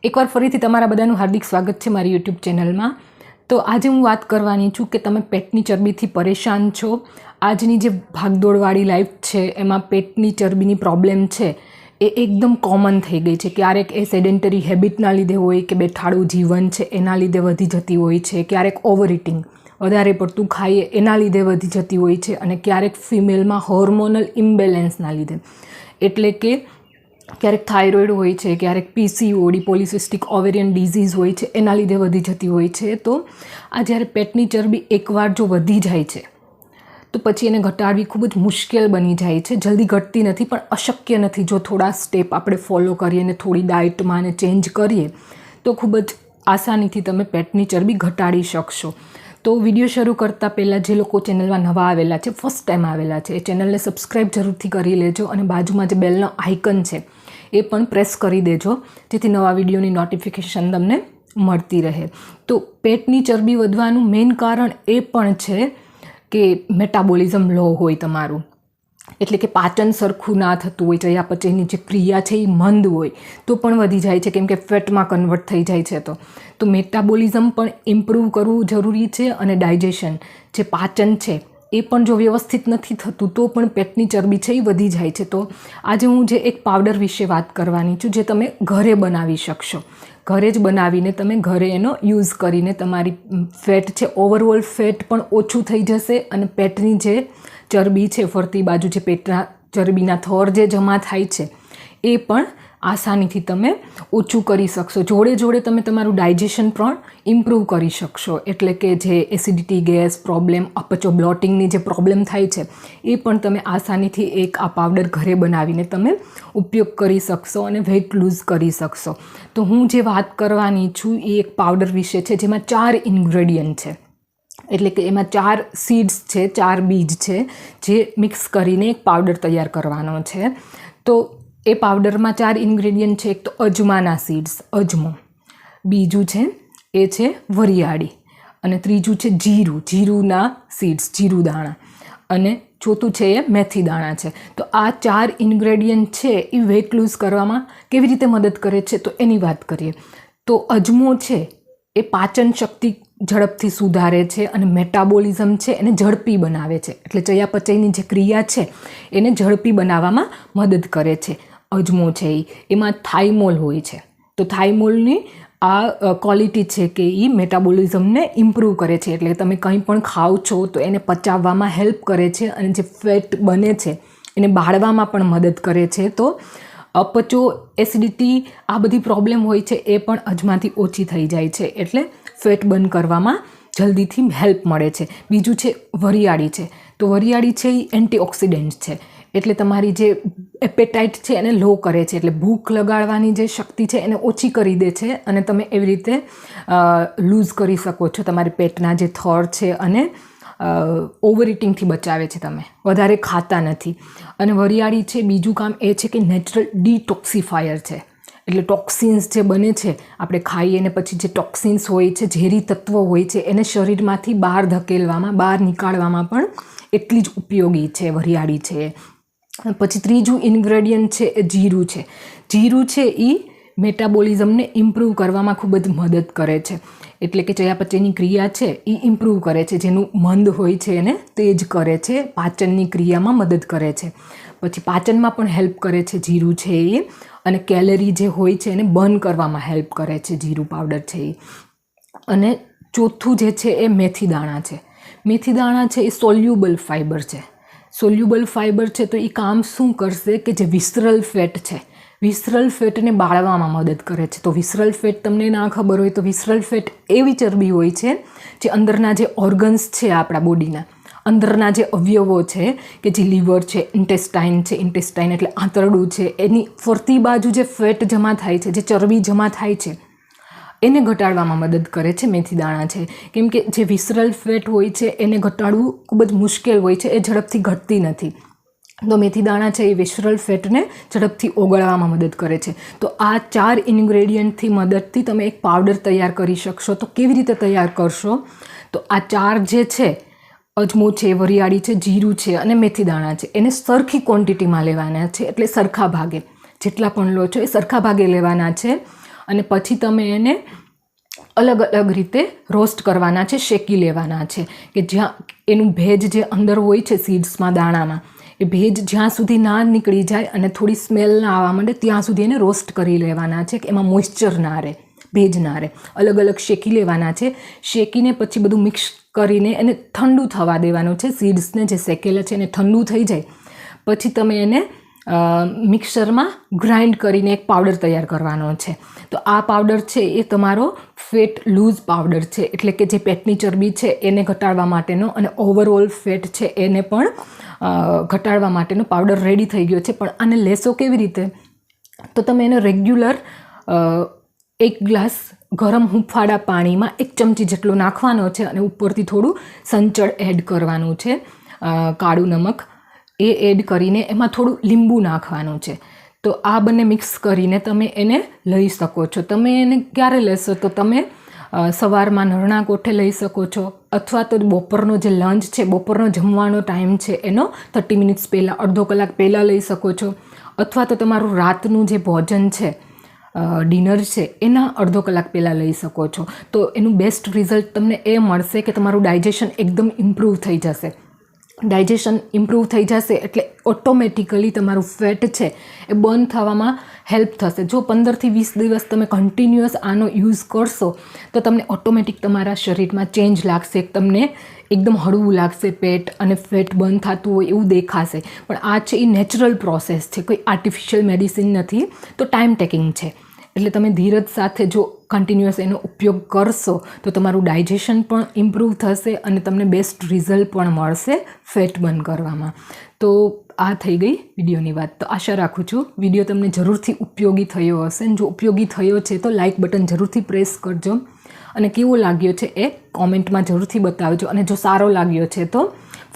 એકવાર ફરીથી તમારા બધાનું હાર્દિક સ્વાગત છે મારી યુટ્યુબ ચેનલમાં. તો આજે હું વાત કરવાની છું કે તમે પેટની ચરબીથી પરેશાન છો. આજની જે ભાગદોડવાળી લાઈફ છે એમાં પેટની ચરબીની પ્રોબ્લેમ છે એ એકદમ કોમન થઈ ગઈ છે. ક્યારેક એ સેડેન્ટરી હેબિટના લીધે હોય કે બેઠાડું જીવન છે એના લીધે વધી જતી હોય છે, ક્યારેક ઓવર ઇટિંગ વધારે પડતું ખાઈએ એના લીધે વધી જતી હોય છે, અને ક્યારેક ફિમેલમાં હોર્મોનલ ઇમ્બેલેન્સના લીધે, એટલે કે ક્યારેક થાઇરોઇડ હોય છે, ક્યારેક પીસીઓડી પોલિસિસ્ટિક ઓવેરિયન ડિઝીઝ હોય છે એના લીધે વધી જતી હોય છે. તો આ જ્યારે પેટની ચરબી એકવાર જો વધી જાય છે તો પછી એને ઘટાડવી ખૂબ જ મુશ્કેલ બની જાય છે. જલ્દી ઘટતી નથી પણ અશક્ય નથી. જો થોડા સ્ટેપ આપણે ફોલો કરીએ અને થોડી ડાયટમાં એને ચેન્જ કરીએ તો ખૂબ જ આસાનીથી તમે પેટની ચરબી ઘટાડી શકશો. તો વિડીયો શરૂ કરતાં પહેલાં જે લોકો ચેનલમાં નવા આવેલા છે, ફર્સ્ટ ટાઈમ આવેલા છે, એ ચેનલને સબસ્ક્રાઈબ જરૂરથી કરી લેજો અને બાજુમાં જે બેલનો આઇકન છે એ પણ પ્રેસ કરી દેજો જેથી નવા વિડીયોની નોટિફિકેશન તમને મળતી રહે. તો પેટની ચરબી વધવાનું મેઇન કારણ એ પણ છે કે મેટાબોલિઝમ લો હોય તમારું, એટલે કે પાચન સરખું ના થતું હોય, ચયાપચયની જે ક્રિયા છે એ મંદ હોય તો પણ વધી જાય છે, કેમ કે ફેટમાં કન્વર્ટ થઈ જાય છે. તો મેટાબોલિઝમ પણ ઇમ્પ્રૂવ કરવું જરૂરી છે, અને ડાયજેશન જે પાચન છે એ પણ જો વ્યવસ્થિત નથી થતું તો પણ પેટની ચરબી છે એ વધી જાય છે. તો આજે હું જે એક પાવડર વિશે વાત કરવાની છું જે તમે ઘરે બનાવી શકશો. ઘરે જ બનાવીને તમે ઘરે એનો યુઝ કરીને તમારી ફેટ છે, ઓવરઓલ ફેટ પણ ઓછું થઈ જશે, અને પેટની જે ચરબી છે ફરતી બાજુ જે પેટના ચરબીના થર જે જમા થાય છે એ પણ આસાનીથી તમે ઓછું કરી શકશો. જોડે જોડે તમે તમારું ડાયજેશન પણ ઇમ્પ્રૂવ કરી શકશો, એટલે કે જે એસિડિટી, ગેસ પ્રોબ્લેમ, અપચો બ્લોટિંગની જે પ્રોબ્લેમ થાય છે એ પણ તમે આસાનીથી એક આ પાવડર ઘરે બનાવીને તમે ઉપયોગ કરી શકશો અને વેઇટ લૂઝ કરી શકશો. તો હું જે વાત કરવાની છું એ એક પાવડર વિશે છે જેમાં 4 ઇન્ગ્રેડિયન્ટ છે, એટલે કે એમાં 4 સીડ્સ છે, 4 બીજ છે જે મિક્સ કરીને એક પાવડર તૈયાર કરવાનો છે. તો એ પાવડરમાં 4 ઇન્ગ્રેડિયન્ટ છે. એક તો અજમાના સીડ્સ, અજમો, બીજું છે એ છે વરિયાળી, અને ત્રીજું છે જીરું, જીરુંના સીડ્સ, જીરું દાણા, અને ચોથું છે એ મેથી દાણા છે. તો આ 4 ઇન્ગ્રેડિયન્ટ છે એ વેઇટ લૂઝ કરવામાં કેવી રીતે મદદ કરે છે તો એની વાત કરીએ. તો અજમો છે એ પાચન શક્તિ ઝડપથી સુધારે છે અને મેટાબોલિઝમ છે એને ઝડપી બનાવે છે, એટલે ચયાપચયની જે ક્રિયા છે એને ઝડપી બનાવવામાં મદદ કરે છે. અજમો છે એમાં થાઇમોલ હોય છે, તો થાઇમોલની આ ક્વોલિટી છે કે એ મેટાબોલિઝમને ઇમ્પ્રૂવ કરે છે, એટલે તમે કંઈ પણ ખાઓ છો તો એને પચાવવામાં હેલ્પ કરે છે, અને જે ફેટ બને છે એને બાળવામાં પણ મદદ કરે છે. તો અપચો, એસિડિટી, આ બધી પ્રોબ્લેમ હોય છે એ પણ અજમાથી ઓછી થઈ જાય છે, એટલે ફેટ બર્ન કરવામાં જલ્દીથી હેલ્પ મળે છે. બીજું છે વરિયાળી છે, તો વરિયાળી છે એ એન્ટીઓક્સિડન્ટ છે, એટલે તમારી જે એપેટાઇટ છે એને લો કરે છે, એટલે ભૂખ લગાડવાની જે શક્તિ છે એને ઓછી કરી દે છે, અને તમે એવી રીતે લૂઝ કરી શકો છો તમારી પેટના જે થર છે, અને ઓવર ઇટિંગથી બચાવે છે, તમે વધારે ખાતા નથી. અને વરિયાળી છે બીજું કામ એ છે કે નેચરલ ડિટોક્સિફાયર છે, એટલે ટોક્સિન્સ જે બને છે આપણે ખાઈએ ને પછી જે ટોક્સિન્સ હોય છે, ઝેરી તત્વો હોય છે, એને શરીરમાંથી બહાર ધકેલવામાં, બહાર નીકાળવામાં પણ એટલી જ ઉપયોગી છે વરિયાળી છે. પછી ત્રીજું ઇન્ગ્રેડિયન્ટ છે એ જીરું છે. જીરું છે એ મેટાબોલિઝમને ઇમ્પ્રૂવ કરવામાં ખૂબ જ મદદ કરે છે, એટલે કે ચયાપચયની ક્રિયા છે એ ઇમ્પ્રૂવ કરે છે, જેનું મંદ હોય છે એને તેજ કરે છે, પાચનની ક્રિયામાં મદદ કરે છે. પછી પાચનમાં પણ હેલ્પ કરે છે જીરું છે એ, અને કેલરી જે હોય છે એને બર્ન કરવામાં હેલ્પ કરે છે જીરું પાવડર છે એ. અને ચોથું જે છે એ મેથી દાણા છે. મેથી દાણા છે એ સોલ્યુબલ ફાઇબર છે. સોલ્યુબલ ફાઇબર છે તો એ કામ શું કરશે કે જે વિસરલ ફેટ છે, વિસરલ ફેટને બાળવામાં મદદ કરે છે. તો વિસરલ ફેટ તમને ના ખબર હોય તો વિસરલ ફેટ એવી ચરબી હોય છે જે અંદરના જે ઓર્ગન્સ છે આપણા બોડીના, અંદરના જે અવયવો છે કે જે લીવર છે, ઇન્ટેસ્ટાઇન છે, ઇન્ટેસ્ટાઇન એટલે આંતરડું છે, એની ફરતી બાજુ જે ફેટ જમા થાય છે, જે ચરબી જમા થાય છે એને ઘટાડવામાં મદદ કરે છે મેથી દાણા છે. કેમ કે જે વિસરલ ફેટ હોય છે એને ઘટાડવું ખૂબ જ મુશ્કેલ હોય છે, એ ઝડપથી ઘટતી નથી. તો મેથી દાણા છે એ વિસરલ ફેટને ઝડપથી ઓગળવામાં મદદ કરે છે. તો આ 4 ઇન્ગ્રેડિયન્ટથી મદદથી તમે એક પાવડર તૈયાર કરી શકશો. તો કેવી રીતે તૈયાર કરશો? તો આ 4 જે છે, અજમો છે, વરિયાળી છે, જીરું છે અને મેથી દાણા છે, એને સરખી ક્વોન્ટિટીમાં લેવાના છે, એટલે સરખા ભાગે જેટલા પણ લો છો એ સરખા ભાગે લેવાના છે. અને પછી તમે એને અલગ અલગ રીતે રોસ્ટ કરવાના છે, શેકી લેવાના છે કે જ્યાં એનું ભેજ જે અંદર હોય છે સીડ્સમાં, દાણામાં, એ ભેજ જ્યાં સુધી ના નીકળી જાય અને થોડી સ્મેલ ના આવવા માંડે ત્યાં સુધી એને રોસ્ટ કરી લેવાના છે કે એમાં મોઇશ્ચર ના રહે, ભેજ ના રહે. અલગ અલગ શેકી લેવાના છે. શેકીને પછી બધું મિક્સ કરીને એને ઠંડુ થવા દેવાનું છે. સીડ્સને જે શેકેલા છે એને ઠંડુ થઈ જાય પછી તમે એને મિક્સરમાં ગ્રાઇન્ડ કરીને એક પાવડર તૈયાર કરવાનો છે. તો આ પાવડર છે એ તમારો ફેટ લૂઝ પાવડર છે, એટલે કે જે પેટની ચરબી છે એને ઘટાડવા માટેનો અને ઓવરઓલ ફેટ છે એને પણ ઘટાડવા માટેનો પાવડર રેડી થઈ ગયો છે. પણ આને લેશો કેવી રીતે? તો તમે એને રેગ્યુલર 1 ગ્લાસ ગરમ હૂંફાળા પાણીમાં 1 ચમચી જેટલો નાખવાનો છે અને ઉપરથી થોડું સંચળ એડ કરવાનું છે, કાળું નમક એ એડ કરીને એમાં થોડું લીંબુ નાખવાનું છે. તો આ બંને મિક્સ કરીને તમે એને લઈ શકો છો. તમે એને ક્યારે લેશો? તો તમે સવારમાં નરણા કોઠે લઈ શકો છો, અથવા તો બપોરનો જે લંચ છે, બપોરનો જમવાનો ટાઈમ છે એનો 30 મિનિટ્સ પહેલાં, અડધો કલાક પહેલાં લઈ શકો છો, અથવા તો તમારું રાતનું જે ભોજન છે, ડિનર છે, એના અડધો કલાક પહેલાં લઈ શકો છો. તો એનું બેસ્ટ રિઝલ્ટ તમને એ મળશે કે તમારું ડાયજેશન એકદમ ઇમ્પ્રૂવ થઈ જશે. ડાયજેશન ઇમ્પ્રૂવ થઈ જશે એટલે ઓટોમેટિકલી તમારું ફેટ છે એ બર્ન થવામાં હેલ્પ થશે. જો 15થી 20 દિવસ તમે કન્ટિન્યુઅસ આનો યુઝ કરશો તો તમને ઓટોમેટિક તમારા શરીરમાં ચેન્જ લાગશે, તમને એકદમ હળવું લાગશે પેટ, અને ફેટ બર્ન થતું હોય એવું દેખાશે. પણ આ છે એ નેચરલ પ્રોસેસ છે, કોઈ આર્ટિફિશિયલ મેડિસિન નથી. તો ટાઈમ ટેકિંગ છે, એટલે તમે ધીરજ સાથે જો કન્ટિન્યુઅસ એનો ઉપયોગ કરશો તો તમારું ડાયજેશન પણ ઇમ્પ્રૂવ થશે અને તમને બેસ્ટ રિઝલ્ટ પણ મળશે ફેટ બર્ન કરવામાં. તો આ થઈ ગઈ વિડીયોની વાત. તો આશા રાખું છું વિડીયો તમને જરૂરથી ઉપયોગી થયો હશે. જો ઉપયોગી થયો છે તો લાઇક બટન જરૂરથી પ્રેસ કરજો અને કેવો લાગ્યો છે એ કોમેન્ટમાં જરૂરથી બતાવજો. અને જો સારો લાગ્યો છે તો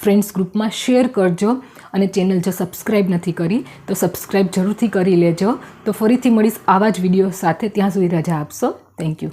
ફ્રેન્ડ્સ ગ્રુપમાં શેર કરજો. અને ચેનલ જો સબસ્ક્રાઈબ નથી કરી તો સબસ્ક્રાઈબ જરૂરથી કરી લેજો. તો ફરીથી મળીશ આવા જ વિડીયો સાથે. ત્યાં સુધી રજા આપશો. Thank you.